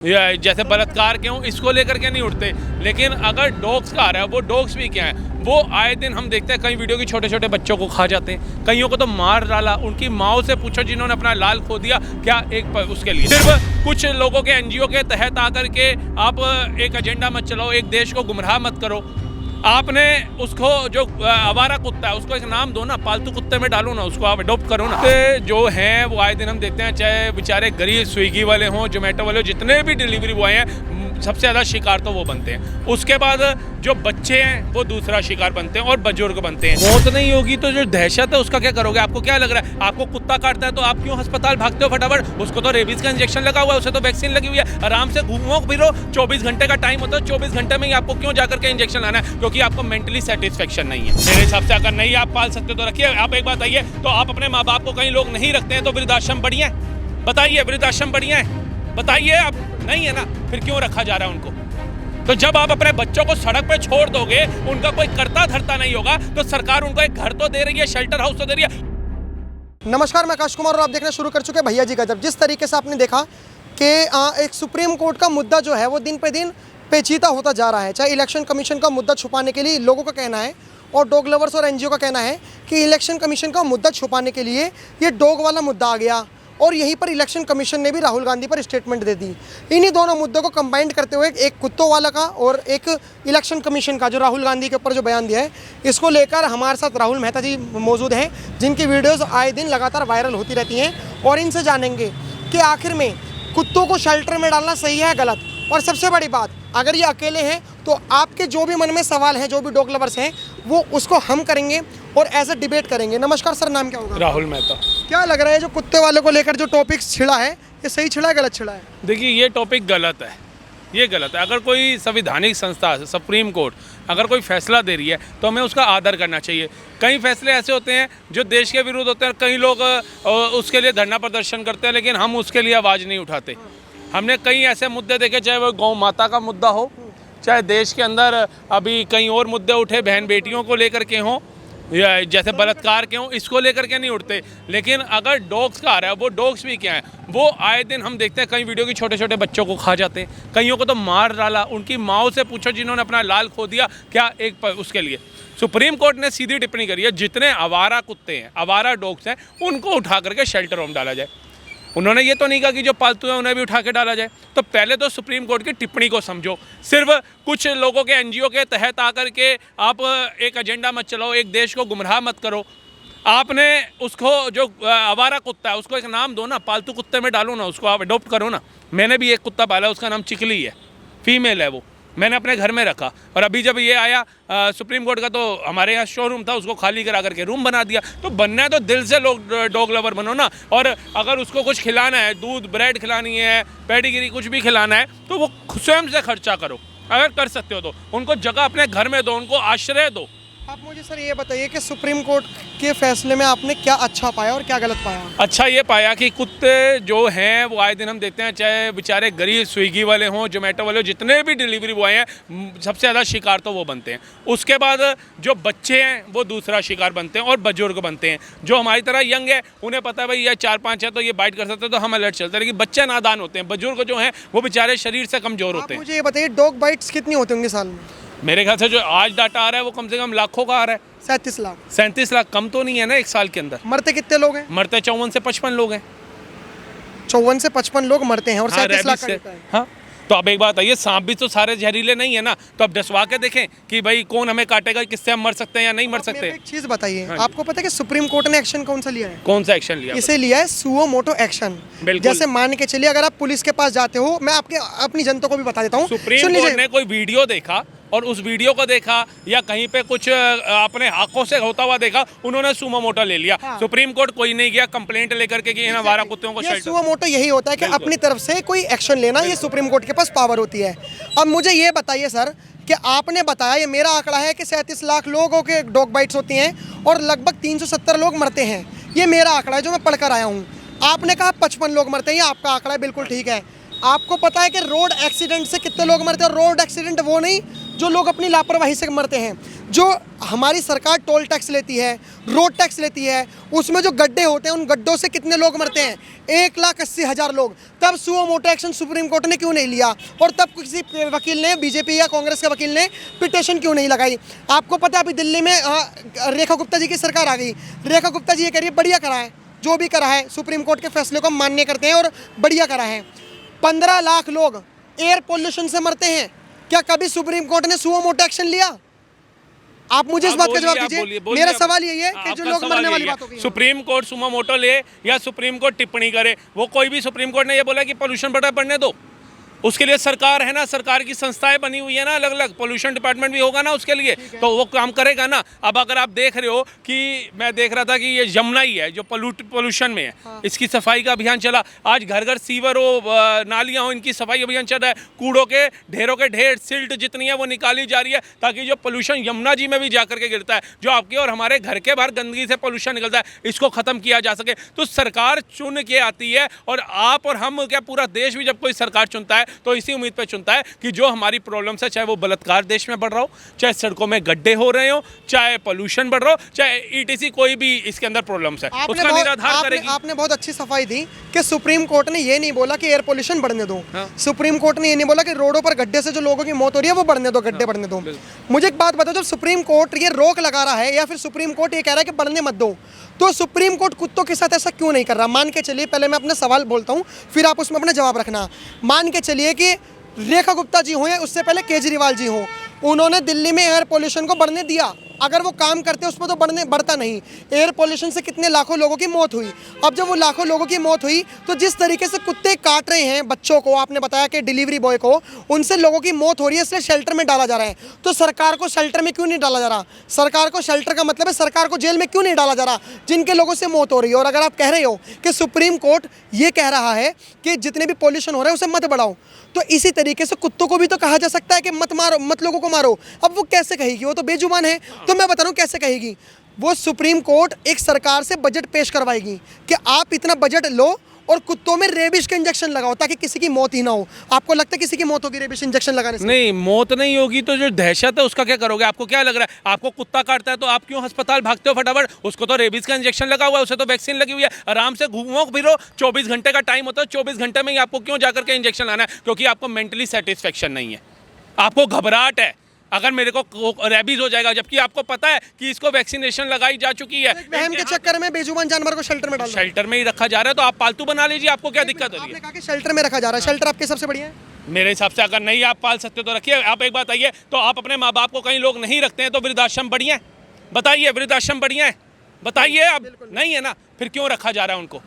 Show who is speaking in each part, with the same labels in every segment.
Speaker 1: जैसे बलात्कार क्यों इसको लेकर के नहीं उठते, लेकिन अगर डॉग्स का आ रहा है, वो डॉग्स भी क्या है, वो आए दिन हम देखते हैं कई वीडियो की छोटे छोटे बच्चों को खा जाते हैं, कईयों को तो मार डाला। उनकी माओ से पूछो जिन्होंने अपना लाल खो दिया, क्या एक उसके लिए सिर्फ कुछ लोगों के एनजीओ के तहत आकर के आप एक एजेंडा मत चलाओ, एक देश को गुमराह मत करो। आपने उसको जो आवारा कुत्ता है उसको एक नाम दो ना, पालतू कुत्ते में डालो ना, उसको आप अडॉप्ट करो ना। जो हैं वो आए दिन हम देखते हैं, चाहे बेचारे गरीब स्विगी वाले हों, जोमेटो वाले, जितने भी डिलीवरी बॉय हैं, सबसे ज़्यादा शिकार तो वो बनते हैं। उसके बाद जो बच्चे हैं वो दूसरा शिकार बनते हैं और बुजुर्ग बनते हैं। मौत नहीं होगी तो जो दहशत है उसका क्या करोगे? आपको क्या लग रहा है, आपको कुत्ता काटता है तो आप क्यों अस्पताल भागते हो फटाफट? उसको तो रेबीज का इंजेक्शन लगा हुआ है, उसे तो वैक्सीन लगी हुई है, आराम से घूमो फिरो, 24 घंटे का टाइम होता है, 24 घंटे में ही आपको क्यों जाकर के इंजेक्शन लाना है? क्योंकि आपको मेंटली सेटिस्फेक्शन नहीं है। मेरे हिसाब से अगर नहीं आप पाल सकते तो रखिए। आप एक बात आइए, तो आप अपने माँ बाप को कई लोग नहीं रखते हैं तो वृद्धाश्रम बढ़िया है? बताइए, वृद्धाश्रम बढ़िया है? बताइए। आप नहीं है ना, फिर क्यों रखा जा रहा है उनको? तो जब आप अपने बच्चों को सड़क पे छोड़ दोगे, उनका कोई करता धरता नहीं होगा, तो सरकार उनको एक घर तो दे रही है, शेल्टर हाउस तो दे रही है।
Speaker 2: नमस्कार, मैं आकाश कुमार और आप देखना शुरू कर चुके हैं भैया जी गजब। जिस तरीके से आपने देखा कि एक सुप्रीम कोर्ट का मुद्दा जो है वो दिन पे दिन पेचीदा होता जा रहा है। चाहे इलेक्शन कमीशन का मुद्दा छुपाने के लिए लोगों का कहना है, और डॉग लवर्स और एनजीओ का कहना है कि इलेक्शन कमीशन का मुद्दा छुपाने के लिए ये डॉग वाला मुद्दा आ गया, और यहीं पर इलेक्शन कमीशन ने भी राहुल गांधी पर स्टेटमेंट दे दी। इन्हीं दोनों मुद्दों को कंबाइंड करते हुए एक कुत्तों वाला का और एक इलेक्शन कमीशन का जो राहुल गांधी के ऊपर जो बयान दिया है, इसको लेकर हमारे साथ राहुल मेहता जी मौजूद हैं, जिनकी वीडियोस आए दिन लगातार वायरल होती रहती हैं, और इनसे जानेंगे कि आखिर में कुत्तों को शेल्टर में डालना सही है गलत। और सबसे बड़ी बात, अगर ये अकेले हैं तो आपके जो भी मन में सवाल हैं, जो भी डॉग लवर्स हैं, वो उसको हम करेंगे और एज ए डिबेट करेंगे। नमस्कार सर, नाम क्या होगा?
Speaker 1: राहुल मेहता।
Speaker 2: क्या लग रहा है जो कुत्ते वाले को लेकर जो टॉपिक छिड़ा है, ये सही छिड़ा है गलत छिड़ा है?
Speaker 1: देखिए, ये टॉपिक गलत है, ये गलत है। अगर कोई संवैधानिक संस्था, सुप्रीम कोर्ट अगर कोई फैसला दे रही है तो हमें उसका आदर करना चाहिए। कई फैसले ऐसे होते हैं जो देश के विरुद्ध होते हैं, कई लोग उसके लिए धरना प्रदर्शन करते हैं, लेकिन हम उसके लिए आवाज़ नहीं उठाते। हमने कई ऐसे मुद्दे देखे, चाहे वो गौ माता का मुद्दा हो, चाहे देश के अंदर अभी कई और मुद्दे उठे बहन बेटियों को लेकर के हों, जैसे बलात्कार क्यों इसको लेकर के नहीं उठते, लेकिन अगर डॉग्स का आ रहा है, वो डॉग्स भी क्या है, वो आए दिन हम देखते हैं कई वीडियो की छोटे छोटे बच्चों को खा जाते हैं, कईयों को तो मार डाला। उनकी माओ से पूछो जिन्होंने अपना लाल खो दिया, क्या एक उसके लिए सुप्रीम कोर्ट ने सीधी टिप्पणी करी है, जितने आवारा कुत्ते हैं, आवारा डॉग्स हैं, उनको उठा करके शेल्टर होम डाला जाए। उन्होंने ये तो नहीं कहा कि जो पालतू है उन्हें भी उठा के डाला जाए। तो पहले तो सुप्रीम कोर्ट की टिप्पणी को समझो। सिर्फ कुछ लोगों के एनजीओ के तहत आकर के आप एक एजेंडा मत चलाओ, एक देश को गुमराह मत करो। आपने उसको जो आवारा कुत्ता है उसको एक नाम दो ना, पालतू कुत्ते में डालो ना, उसको आप अडॉप्ट करो ना। मैंने भी एक कुत्ता पाला, उसका नाम चिकली है, फीमेल है, वो मैंने अपने घर में रखा। और अभी जब ये आया सुप्रीम कोर्ट का, तो हमारे यहाँ शोरूम था, उसको खाली करा करके रूम बना दिया। तो बनना है तो दिल से लोग डॉग लवर बनो ना। और अगर उसको कुछ खिलाना है, दूध ब्रेड खिलानी है, पेडिग्री कुछ भी खिलाना है, तो वो स्वयं से खर्चा करो। अगर कर सकते हो तो उनको जगह अपने घर में दो, उनको आश्रय दो।
Speaker 2: आप मुझे सर ये बताइए कि सुप्रीम कोर्ट के फैसले में आपने क्या अच्छा पाया और क्या गलत पाया?
Speaker 1: अच्छा ये पाया कि कुत्ते जो हैं वो आए दिन हम देखते हैं, चाहे बेचारे गरीब स्विगी वाले हों, जोमेटो वाले, जितने भी डिलीवरी बॉय हैं, सबसे ज़्यादा शिकार तो वो बनते हैं। उसके बाद जो बच्चे हैं वो दूसरा शिकार बनते हैं और बुजुर्ग बनते हैं। जो हमारी तरह यंग है, उन्हें पता है भाई ये 4-5 है तो ये बाइट कर सकते हैं, तो हम अलर्ट चलते हैं। लेकिन बच्चे नादान होते हैं, बुजुर्ग जो हैं वो बेचारे शरीर से कमज़ोर होते हैं।
Speaker 2: मुझे ये बताइए, डॉग बाइट्स कितनी होती होंगी साल में?
Speaker 1: मेरे ख्याल से जो आज डाटा आ रहा है वो कम से कम लाखों का आ रहा है।
Speaker 2: 37 लाख।
Speaker 1: 37 लाख कम तो नहीं है ना एक साल के अंदर।
Speaker 2: मरते कितने लोग हैं?
Speaker 1: मरते 54 से 55 लोग हैं।
Speaker 2: 54 से 55 लोग मरते हैं और 37 लाख का है।
Speaker 1: हाँ, तो अब एक बात है, ये सांप भी तो सारे जहरीले नहीं है ना। तो अब डसवा के देखें कि भाई कौन हमें काटेगा, किससे हम मर सकते हैं या नहीं मर सकते।
Speaker 2: एक चीज़ बताइए, आपको पता है कि सुप्रीम कोर्ट ने एक्शन कौन सा लिया है?
Speaker 1: कौन सा एक्शन लिया?
Speaker 2: इसे लिया है सुओ मोटो एक्शन। जैसे मान के चलिए, अगर आप पुलिस के पास जाते हो, मैं अपनी जनता को भी बता देता हूँ,
Speaker 1: सुप्रीम कोर्ट ने कोई वीडियो देखा और उस वीडियो को देखा या कहीं पे कुछ अपने आंखों से होता हुआ देखा, उन्होंने सुमो मोटो ले लिया।
Speaker 2: हाँ।
Speaker 1: सुप्रीम कोर्ट कोई नहीं गया कंप्लेंट लेकर के कि इन आवारा कुत्तों को शेल्टर।
Speaker 2: सुमो मोटो यही होता है कि अपनी तरफ से कोई एक्शन लेना, ये सुप्रीम कोर्ट के पास पावर होती है। अब मुझे ये बताइए सर कि आपने बताया, ये मेरा आंकड़ा है कि 37 लाख लोगों के डॉग बाइट्स होती हैं और लगभग 370 लोग मरते हैं। ये मेरा आंकड़ा है जो मैं पढ़कर आया हूँ। आपने कहा 55 लोग मरते हैं, ये आपका आंकड़ा है, बिल्कुल ठीक है। आपको पता है कि रोड एक्सीडेंट से कितने लोग मरते हैं? रोड एक्सीडेंट वो नहीं जो लोग अपनी लापरवाही से मरते हैं, जो हमारी सरकार टोल टैक्स लेती है, रोड टैक्स लेती है, उसमें जो गड्ढे होते हैं उन गड्ढों से कितने लोग मरते हैं, 1,80,000 लोग। तब suo motu action supreme court ने क्यों नहीं लिया, और तब किसी वकील ने, बीजेपी या कांग्रेस के वकील ने पिटीशन क्यों नहीं लगाई? आपको पता है अभी दिल्ली में रेखा गुप्ता जी की सरकार आ गई। रेखा गुप्ता जी ये कह रही है बढ़िया करा है, जो भी करा है सुप्रीम कोर्ट के फैसले को हम मान्य करते हैं और बढ़िया करा है। 15 लाख लोग एयर पोल्यूशन से मरते हैं, क्या कभी सुप्रीम कोर्ट ने सुओ मोटो एक्शन लिया? आप मुझे इस बात का जवाब दीजिए। मेरा सवाल यही है कि जो लोग मरने वाली बातों की,
Speaker 1: सुप्रीम कोर्ट सुमो मोटो ले या सुप्रीम कोर्ट टिप्पणी करे, वो कोई भी सुप्रीम कोर्ट ने ये बोला कि पोल्यूशन बढ़ने दो, उसके लिए सरकार है ना, सरकार की संस्थाएं बनी हुई है ना अलग अलग, पोल्यूशन डिपार्टमेंट भी होगा ना उसके लिए, तो वो काम करेगा ना। अब अगर आप देख रहे हो कि मैं देख रहा था कि ये यमुना ही है जो पोल्यूशन में है, इसकी सफाई का अभियान चला, आज घर घर सीवर हो, नालियाँ हो, इनकी सफाई अभियान चल रहा है, कूड़ों के ढेरों के ढेर, सिल्ट जितनी है वो निकाली जा रही है, ताकि जो पोल्यूशन यमुना जी में भी जा करके गिरता है, जो आपके और हमारे घर के बाहर गंदगी से पोल्यूशन निकलता है, इसको ख़त्म किया जा सके। तो सरकार चुन के आती है, और आप और हम क्या पूरा देश भी जब कोई सरकार चुनता है तो इसी उम्मीद पे चुनता है कि जो हमारी प्रॉब्लम्स है, चाहे वो बलात्कार देश में बढ़ रहा हो, चाहे सड़कों में गड्ढे हो रहे हो, चाहे पोल्यूशन बढ़ रहा हो, चाहे ईटीसी कोई भी इसके अंदर प्रॉब्लम्स है, उसका निराधार करेगी।
Speaker 2: आपने बहुत अच्छी सफाई दी कि सुप्रीम कोर्ट ने ये नहीं बोला कि एयर पोल्यूशन बढ़ने दो, सुप्रीम कोर्ट ने ये नहीं बोला कि रोडों पर गड्ढे से जो लोगों की मौत हो रही है वो बढ़ने दो, गड्ढे बढ़ने दो। मुझे एक बात बताओ, जब सुप्रीम कोर्ट ये रोक लगा रहा है या फिर सुप्रीम कोर्ट ये कह रहा है कि बढ़ने मत दो, तो सुप्रीम कोर्ट कुत्तों के साथ ऐसा क्यों नहीं कर रहा? मान के चलिए, पहले मैं अपना सवाल बोलता हूँ, फिर आप उसमें अपना जवाब रखना। मान के चलिए कि रेखा गुप्ता जी हो या उससे पहले केजरीवाल जी हो, उन्होंने दिल्ली में एयर पोल्यूशन को बढ़ने दिया। अगर वो काम करते उसमें तो बढ़ता नहीं। एयर पोल्यूशन से कितने लाखों लोगों की मौत हुई। अब जब वो लाखों लोगों की मौत हुई तो जिस तरीके से कुत्ते काट रहे हैं बच्चों को, आपने बताया कि डिलीवरी बॉय को, उनसे लोगों की मौत हो रही है, इसलिए शेल्टर में डाला जा रहा है। तो सरकार को शेल्टर में क्यों नहीं डाला जा रहा? सरकार को शेल्टर का मतलब है सरकार को जेल में क्यों नहीं डाला जा रहा जिनके लोगों से मौत हो रही है? और अगर आप कह रहे हो कि सुप्रीम कोर्ट ये कह रहा है कि जितने भी पोल्यूशन हो रहे हैं उसे मत बढ़ाओ, तो इसी तरीके से कुत्तों को भी तो कहा जा सकता है कि मत मारो, मत लोगों को मारो। अब वो कैसे कहेगी? वो तो बेजुबान है। तो मैं बता रहा हूँ कैसे कहेगी। वो सुप्रीम कोर्ट एक सरकार से बजट पेश करवाएगी कि आप इतना बजट लो और कुत्तों में रेबिश के इंजेक्शन लगाओ ताकि किसी की मौत ही ना हो। आपको लगता है किसी की मौत होगी रेबिश इंजेक्शन लगाने से?
Speaker 1: नहीं, मौत नहीं होगी तो जो दहशत है उसका क्या करोगे? आपको क्या लग रहा है? आपको कुत्ता काटता है तो आप क्यों अस्पताल भागते हो फटाफट? उसको तो रेबिस का इंजेक्शन लगा हुआ है, उसे तो वैक्सीन लगी हुई है। आराम से घूमो फिरो, 24 घंटे का टाइम होता है, 24 घंटे में ही आपको क्यों जाकर के इंजेक्शन लाना है? क्योंकि आपको मेंटली सेटिस्फेक्शन नहीं है, आपको घबराहट है अगर मेरे को रेबीज हो जाएगा, जबकि आपको पता है कि इसको वैक्सीनेशन लगाई जा चुकी है।
Speaker 2: वहम के चक्कर में बेजुबान जानवर को शेल्टर में डाल,
Speaker 1: शेल्टर में ही रखा जा रहा है, तो आप पालतू बना लीजिए, आपको क्या दिक्कत हो रही है?
Speaker 2: आपने कहा कि शेल्टर में रखा जा रहा है, शेल्टर आपके सबसे बढ़िया है।
Speaker 1: मेरे हिसाब से अगर नहीं आप पाल सकते तो रखिए। आप एक बात आइए, तो आप अपने माँ बाप को कहीं लोग नहीं रखते हैं तो वृद्धाश्रम बढ़िया है? बताइए, वृद्धाश्रम बढ़िया है? बताइए। अब नहीं है ना, फिर क्यों रखा जा रहा है उनको?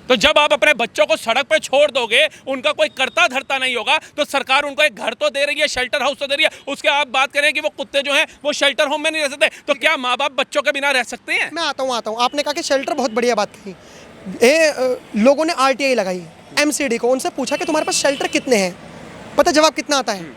Speaker 1: तो जब आप अपने बच्चों को सड़क पर छोड़ दोगे, उनका कोई करता धरता नहीं होगा, तो सरकार उनको एक घर तो दे रही है, शेल्टर हाउस तो दे रही है। उसके आप बात करें कि वो कुत्ते जो हैं वो शेल्टर होम में नहीं रह सकते, तो क्या माँ बाप बच्चों के बिना रह सकते हैं?
Speaker 2: मैं आता हूँ। आपने कहा कि शेल्टर, बहुत बढ़िया बात कही। लोगों ने RTI लगाई MCD को, उनसे पूछा कि तुम्हारे पास शेल्टर कितने हैं? पता जवाब कितना आता है?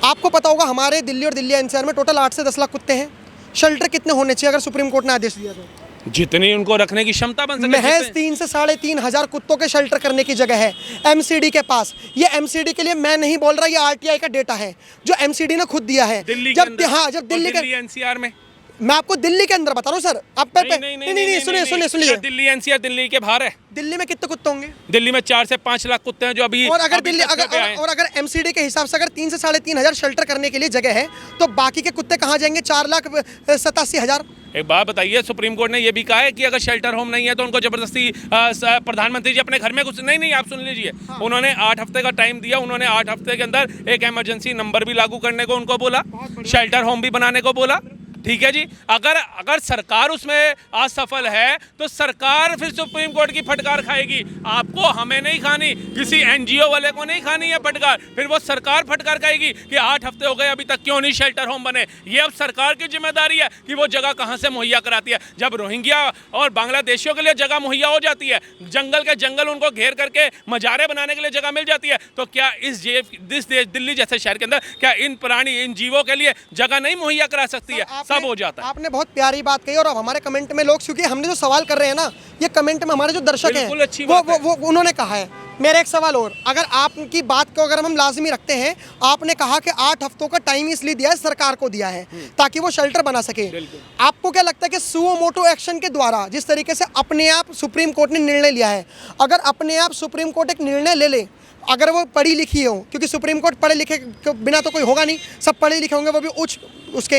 Speaker 2: आपको पता होगा हमारे दिल्ली और दिल्ली NCR में टोटल 8 से 10 लाख कुत्ते हैं। शेल्टर कितने होने चाहिए अगर सुप्रीम कोर्ट ने आदेश दिया तो?
Speaker 1: जितनी उनको रखने की क्षमता बन सके।
Speaker 2: महज 3 से 3.5 हज़ार कुत्तों के शेल्टर करने की जगह है MCD के पास। ये MCD के लिए मैं नहीं बोल रहा, ये RTI का डेटा है जो MCD ने खुद दिया है। जब दिल्ली के
Speaker 1: NCR में,
Speaker 2: मैं आपको दिल्ली के अंदर बता रहा हूँ सर। आप नहीं, सुनिए।
Speaker 1: दिल्ली NCR दिल्ली के बाहर है।
Speaker 2: दिल्ली में कितने कुत्ते होंगे?
Speaker 1: दिल्ली में 4 से 5 लाख कुत्ते हैं जो अभी।
Speaker 2: और अगर MCD के हिसाब से अगर 3 से 3.5 हज़ार शेल्टर करने के लिए जगह है तो बाकी के कुत्ते कहाँ जाएंगे? 4,87,000।
Speaker 1: एक बात बताइए, सुप्रीम कोर्ट ने यह भी कहा है कि अगर शेल्टर होम नहीं है तो उनको जबरदस्ती प्रधानमंत्री जी अपने घर में कुछ नहीं, आप सुन लीजिए। उन्होंने 8 हफ्ते का टाइम दिया, उन्होंने 8 हफ्ते के अंदर एक इमरजेंसी नंबर भी लागू करने को उनको बोला, शेल्टर होम भी बनाने को बोला। ठीक है जी। अगर सरकार उसमें असफल है तो सरकार फिर सुप्रीम कोर्ट की फटकार खाएगी। आपको, हमें नहीं खानी, किसी NGO वाले को नहीं खानी है फटकार। फिर वो सरकार फटकार खाएगी कि 8 हफ्ते हो गए अभी तक क्यों नहीं शेल्टर होम बने। ये अब सरकार की जिम्मेदारी है कि वो जगह कहाँ से मुहैया कराती है। जब रोहिंग्या और बांग्लादेशियों के लिए जगह मुहैया हो जाती है, जंगल के जंगल उनको घेर करके मजारे बनाने के लिए जगह मिल जाती है, तो क्या इस दिल्ली जैसे शहर के अंदर क्या इन जीवों के लिए जगह नहीं मुहैया करा सकती है? तब हो जाता है।
Speaker 2: आपने बहुत प्यारी बात कही। और अब हमारे कमेंट में लोग, क्योंकि हमने जो सवाल कर रहे हैं ना, ये कमेंट में हमारे जो दर्शक
Speaker 1: बिल्कुल अच्छी
Speaker 2: हैं
Speaker 1: बात है।
Speaker 2: वो उन्होंने कहा है। मेरा एक सवाल और, अगर आपकी बात को अगर हम लाजमी रखते हैं, आपने कहा कि 8 हफ्तों का टाइम इसलिए दिया है, सरकार को दिया है ताकि वो शेल्टर बना सके। आपको क्या लगता है कि सुओ मोटो एक्शन के द्वारा जिस तरीके से अपने आप सुप्रीम कोर्ट ने निर्णय लिया है, अगर अपने आप सुप्रीम कोर्ट एक निर्णय ले ले, अगर वो पढ़ी लिखी हो, क्योंकि सुप्रीम कोर्ट पढ़े लिखे के बिना तो कोई होगा नहीं, सब पढ़े लिखे होंगे, वो भी उच्च उसके।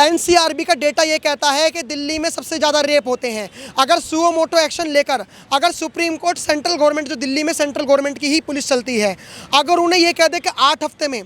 Speaker 2: एनसीआरबी का डेटा ये कहता है कि दिल्ली में सबसे ज़्यादा रेप होते हैं। अगर सुओ मोटो एक्शन लेकर अगर सुप्रीम कोर्ट, सेंट्रल गवर्नमेंट, जो दिल्ली में सेंट्रल गवर्नमेंट की ही पुलिस चलती है, अगर उन्हें ये कह दे कि 8 हफ्ते में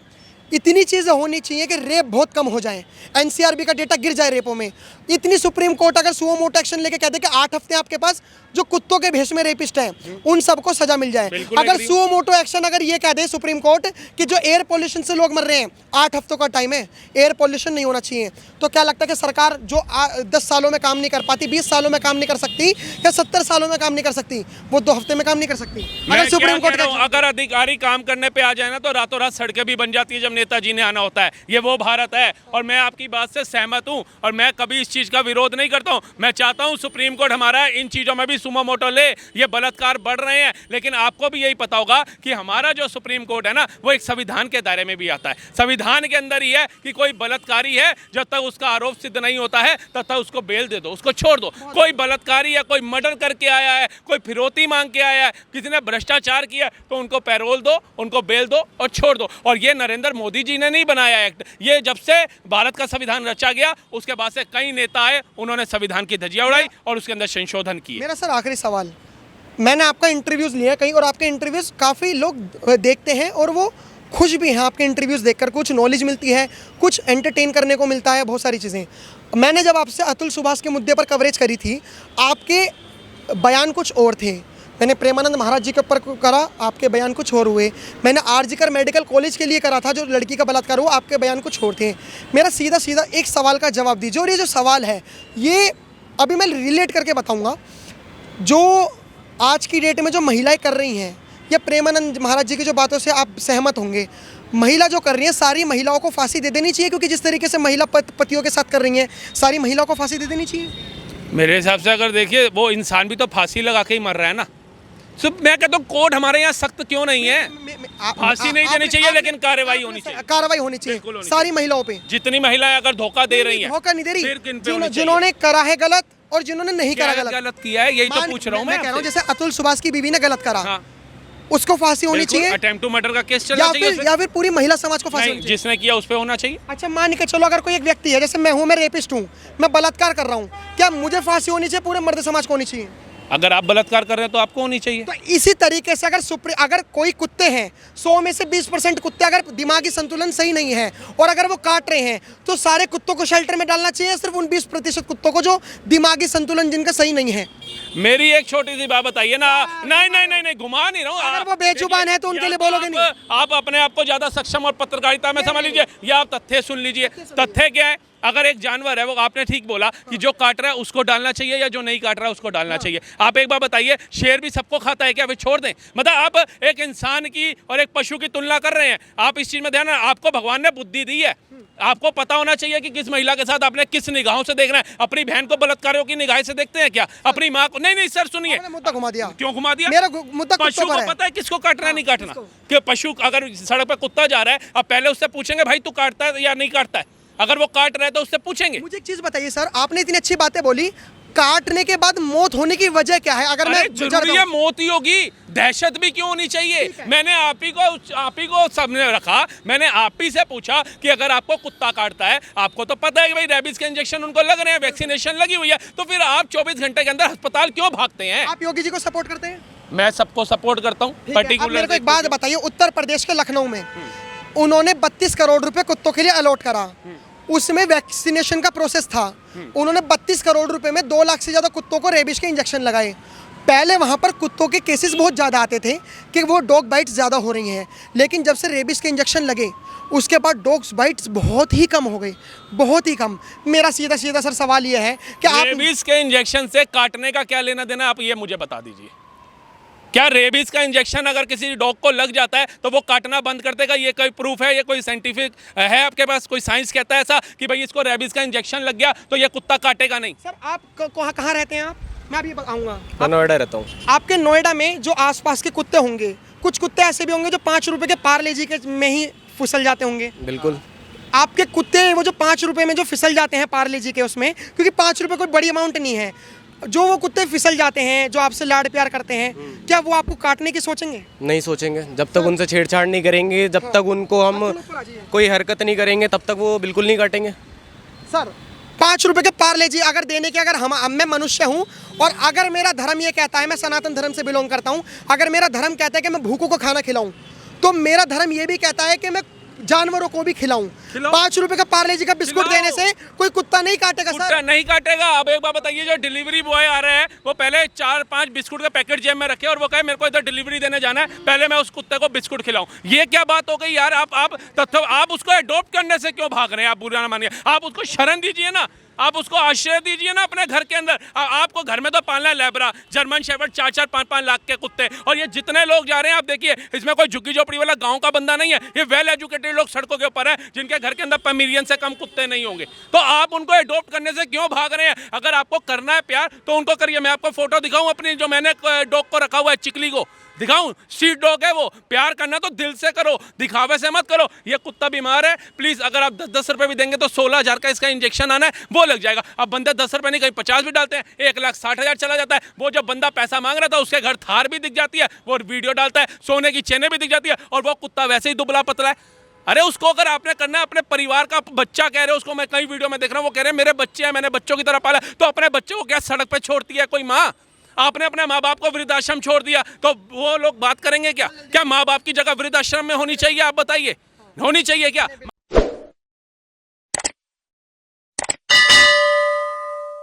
Speaker 2: इतनी चीज़ें होनी चाहिए कि रेप बहुत कम हो जाए, एनसीआरबी का डेटा गिर जाए रेपों में, इतनी सुप्रीम कोर्ट अगर सुओ मोटो एक्शन लेके कह दे कि 8 हफ्ते आपके पास जो कुत्तों के भेष में रेपिस्ट हैं उन सबको सजा मिल जाए, अगर सुओ मोटो एक्शन अगर ये कह दे सुप्रीम कोर्ट कि जो एयर पोल्यूशन से लोग मर रहे हैं, 8 हफ्तों का टाइम है, एयर पोल्यूशन नहीं होना चाहिए, तो क्या लगता है कि सरकार जो 10 सालों में काम नहीं कर पाती, 20 सालों में काम नहीं कर सकती, या 70 सालों में काम नहीं कर सकती, वो 2 हफ्ते में काम नहीं कर सकती? अगर सुप्रीम कोर्ट
Speaker 1: अगर अधिकारी काम करने पे आ जाए ना, तो रातों रात सड़कें भी बन जाती है जब नेताजी ने आना होता है। ये वो भारत है। और मैं आपकी बात से सहमत हूं, और मैं कभी इस चीज का विरोध नहीं करता हूं। मैं चाहता हूं सुप्रीम कोर्ट हमारा इन चीजों में भी सुमो मोटो ले। ये बलात्कार बढ़ रहे हैं, लेकिन आपको भी यही पता होगा कि हमारा जो सुप्रीम कोर्ट है ना, वो एक संविधान के दायरे में भी आता है। संविधान के अंदर ही है कि कोई बलात्कारी है, जब तक उसका आरोप सिद्ध नहीं होता है तब तक उसको बेल दे दो, उसको छोड़ दो। कोई बलात्कारी या कोई मर्डर करके आया है, कोई फिरौती मांग के आया है, किसी ने भ्रष्टाचार किया, तो उनको पैरोल दो, उनको बेल दो और छोड़ दो। और ये नरेंद्र मोदी जी ने नहीं बनाया एक्ट, ये जब से भारत का संविधान रचा गया उसके बाद से कई नेता आए, उन्होंने संविधान की धज्जियां उड़ाई और उसके अंदर संशोधन किए।
Speaker 2: मेरा सर आखिरी सवाल, मैंने आपका इंटरव्यूज़ लिया कहीं, और आपके इंटरव्यूज़ काफ़ी लोग देखते हैं और वो खुश भी हैं आपके इंटरव्यूज़ देखकर। कुछ नॉलेज मिलती है, कुछ एंटरटेन करने को मिलता है, बहुत सारी चीज़ें। मैंने जब आपसे अतुल सुभाष के मुद्दे पर कवरेज करी थी, आपके बयान कुछ और थे। मैंने प्रेमानंद महाराज जी के ऊपर करा, आपके बयान कुछ और हुए। मैंने आरजीकर मेडिकल कॉलेज के लिए करा था, जो लड़की का बलात्कार हुआ, आपके बयान कुछ और थे। मेरा सीधा सीधा एक सवाल का जवाब दीजिए, और ये जो सवाल है ये अभी मैं रिलेट करके बताऊँगा। जो आज की डेट में जो महिलाएं कर रही हैं, या प्रेमानंद महाराज जी की जो बातों से आप सहमत होंगे, महिला जो कर रही है, सारी महिलाओं को फांसी दे देनी चाहिए, क्योंकि जिस तरीके से महिला पतियों के साथ कर रही हैं, सारी महिलाओं को फांसी दे देनी चाहिए?
Speaker 1: मेरे हिसाब से अगर देखिए, वो इंसान भी तो फांसी लगा के ही मर रहा है ना। सिर्फ मैं कहता हूँ कोर्ट हमारे यहाँ सख्त क्यों नहीं है? फांसी नहीं देनी चाहिए, लेकिन कार्रवाई होनी चाहिए।
Speaker 2: कार्रवाई होनी चाहिए सारी महिलाओं पे।
Speaker 1: जितनी महिलाएं अगर धोखा दे रही हैं,
Speaker 2: धोखा नहीं दे
Speaker 1: फिर किन पे
Speaker 2: रही,
Speaker 1: होनी
Speaker 2: जिन्होंने करा है गलत और जिन्होंने नहीं करा
Speaker 1: गलत किया है, यही तो पूछ रहा हूँ मैं
Speaker 2: कह रहा हूँ। जैसे अतुल सुभाष की बीवी ने गलत करा,
Speaker 1: हाँ।
Speaker 2: उसको फांसी होनी चाहिए,
Speaker 1: अटेम्प्ट टू मर्डर का केस चलना चाहिए,
Speaker 2: या फिर पूरी महिला समाज को फांसी होनी चाहिए?
Speaker 1: जिसने किया उस पे होना चाहिए।
Speaker 2: अच्छा, मान के चलो अगर कोई एक व्यक्ति है, जैसे मैं हूँ, मैं रेपिस्ट हूँ, मैं बलात्कार कर रहा हूँ, क्या मुझे फांसी होनी चाहिए, पूरे मर्द समाज को होनी चाहिए?
Speaker 1: अगर आप बलात्कार कर रहे हैं तो आपको होनी चाहिए।
Speaker 2: तो इसी तरीके से अगर कोई कुत्ते हैं, 100 में से 20% कुत्ते अगर दिमागी संतुलन सही नहीं है और अगर वो काट रहे हैं, तो सारे कुत्तों को शेल्टर में डालना चाहिए, सिर्फ उन 20% कुत्तों को जो दिमागी संतुलन जिनका सही नहीं है?
Speaker 1: मेरी एक छोटी सी बात बताइए ना। नहीं, घुमा नहीं रहा हूँ।
Speaker 2: अगर वो बेजुबान है तो उनके लिए बोलोगे नहीं?
Speaker 1: आप अपने आप को ज्यादा सक्षम और पत्रकारिता में समझ लीजिए, या आप तथ्य सुन लीजिए। तथ्य क्या है? अगर एक जानवर है, वो आपने ठीक बोला कि जो काट रहा है उसको डालना चाहिए, या जो नहीं काट रहा है उसको डालना चाहिए। आप एक बार बताइए, शेर भी सबको खाता है क्या? वे छोड़ दें? मतलब आप एक इंसान की और एक पशु की तुलना कर रहे हैं। आप इस चीज में ध्यान, आपको भगवान ने बुद्धि दी है, आपको पता होना चाहिए कि किस महिला के साथ आपने किस निगाहों से देखना है। अपनी बहन को बलात्कारियों की निगाह से देखते हैं क्या? अपनी माँ को? नहीं सर सुनिए,
Speaker 2: मुद्दा घुमा दिया।
Speaker 1: क्यों घुमा दिया?
Speaker 2: मेरा मुद्दा
Speaker 1: पशु को पता है किसको काटना है, नहीं काटना। कि पशु अगर सड़क पर कुत्ता जा रहा है, अब पहले उससे पूछेंगे भाई तू काटता है या नहीं काटता है? अगर वो काट रहा है तो उससे पूछेंगे।
Speaker 2: मुझे एक चीज बताइए सर, आपने इतनी अच्छी बातें बोली, काटने के बाद मौत होने की वजह क्या है? अगर मैं
Speaker 1: जरूरी है मौत ही होगी, दहशत भी क्यों होनी चाहिए? मैंने आप ही को सामने रखा, मैंने आप ही से पूछा कि अगर आपको कुत्ता काटता है, आपको तो पता है कि भाई रेबीज के इंजेक्शन उनको लग रहे हैं, वैक्सीनेशन लगी हुई है, तो फिर आप 24 घंटे के अंदर अस्पताल क्यों भागते हैं?
Speaker 2: आप योगी जी को सपोर्ट करते हैं?
Speaker 1: मैं सबको सपोर्ट करता हूँ।
Speaker 2: पर्टिकुलर मेरे को एक बात बताइए, उत्तर प्रदेश के लखनऊ में उन्होंने 32 करोड़ रुपए कुत्तों के लिए अलॉट करा, उसमें वैक्सीनेशन का प्रोसेस था। उन्होंने 32 करोड़ रुपए में 2 लाख से ज़्यादा कुत्तों को रेबिश के इंजेक्शन लगाए। पहले वहाँ पर कुत्तों के केसेस बहुत ज़्यादा आते थे कि वो डॉग बाइट्स ज़्यादा हो रही हैं, लेकिन जब से रेबिश के इंजेक्शन लगे उसके बाद डॉग्स बाइट्स बहुत ही कम हो गई, बहुत ही कम। मेरा सीधा सर सवाल ये है कि आप
Speaker 1: रेबिश के इंजेक्शन से काटने का क्या लेना देना, आप ये मुझे बता दीजिए। क्या रेबीज का इंजेक्शन अगर किसी डॉग को लग जाता है तो वो काटना बंद कर देगा? ये कोई प्रूफ है? ये कोई साइंटिफिक है आपके पास? कोई साइंस कहता है ऐसा कि भाई इसको रेबीज का इंजेक्शन लग गया तो ये कुत्ता काटेगा नहीं?
Speaker 2: सर आप कहाँ रहते हैं आप? मैं अभी बताऊंगा।
Speaker 3: मैं नोएडा रहता हूँ।
Speaker 2: आपके नोएडा में जो आसपास के कुत्ते होंगे, कुछ कुत्ते ऐसे भी होंगे जो 5 रुपए के पार्ले जी के में ही फिसल जाते होंगे।
Speaker 3: बिल्कुल।
Speaker 2: आपके कुत्ते वो जो 5 रुपए में जो फिसल जाते हैं पार्ले जी के उसमें, क्योंकि 5 रुपए कोई बड़ी अमाउंट नहीं है, जो वो कुत्ते फिसल जाते हैं, जो आपसे लाड प्यार करते हैं, क्या वो आपको काटने की सोचेंगे?
Speaker 3: नहीं सोचेंगे। जब तक उनसे छेड़छाड़ नहीं करेंगे, जब तक उनको हम कोई हरकत नहीं करेंगे, तब तक वो बिल्कुल नहीं काटेंगे।
Speaker 2: सर 5 रुपए के पार्ले जी अगर देने के, अगर हम मैं मनुष्य हूँ और अगर मेरा धर्म ये कहता है, मैं सनातन धर्म से बिलोंग करता हूँ, अगर मेरा धर्म कहता है कि मैं भूखों को खाना खिलाऊं, तो मेरा धर्म ये भी कहता है कि मैं जानवरों को भी खिलाऊं। 5 रुपए का पार्ले जी का बिस्कुट देने से कोई कुत्ता नहीं काटेगा सर।
Speaker 1: कुत्ता नहीं काटेगा। अब एक बात बताइए, जो डिलीवरी बॉय आ रहे हैं वो पहले 4-5 बिस्कुट का पैकेट जेब में रखे और वो कहे मेरे को इधर डिलीवरी देने जाना है, पहले मैं उस कुत्ते को बिस्कुट खिलाऊं। ये क्या बात हो गई यार? आप उसको एडॉप्ट करने से क्यों भाग रहे हैं? आप बुरा ना मानिए, आप उसको शरण दीजिए ना, आप उसको आश्रय दीजिए ना अपने घर के अंदर। आपको घर में तो पालना है लेबरा, जर्मन शेफर्ड, 4-4, 5-5 लाख के कुत्ते, और ये जितने लोग जा रहे हैं आप देखिए, इसमें कोई झुग्गी झोपड़ी वाला गांव का बंदा नहीं है। ये वेल एजुकेटेड लोग सड़कों के ऊपर है जिनके घर के अंदर पमीरियन से कम कुत्ते नहीं होंगे। तो आप उनको एडॉप्ट करने से क्यों भाग रहे हैं? अगर आपको करना है प्यार तो उनको करिए। मैं आपको फोटो दिखाऊं अपनी, जो मैंने डॉग को रखा हुआ है, चिकली को दिखाऊं? स्ट्रीट डॉग है वो। प्यार करना तो दिल से करो, दिखावे से मत करो। ये कुत्ता बीमार है, प्लीज अगर आप 10-10 रुपए भी देंगे तो 16,000 का इसका इंजेक्शन आना है, वो लग जाएगा। अब बंदे 10 रुपए नहीं, कहीं 50 भी डालते हैं, 1,60,000 चला जाता है। वो जब बंदा पैसा मांग रहा था उसके घर थार भी दिख जाती है, वो वीडियो डालता है, सोने की चेनें भी दिख जाती है, और वो कुत्ता वैसे ही दुबला पतला है। अरे उसको अगर आपने करना है, अपने परिवार का बच्चा कह रहे हो उसको, मैं कई वीडियो में देख रहा हूँ वो कह रहे हैं मेरे बच्चे हैं, मैंने बच्चों की तरह पाला, तो अपने बच्चे को क्या सड़क पे छोड़ती है कोई माँ? आपने अपने माँ बाप को वृद्धाश्रम छोड़ दिया तो वो लोग बात करेंगे क्या? क्या माँ बाप की जगह वृद्धाश्रम में होनी चाहिए? आप बताइए, होनी चाहिए क्या?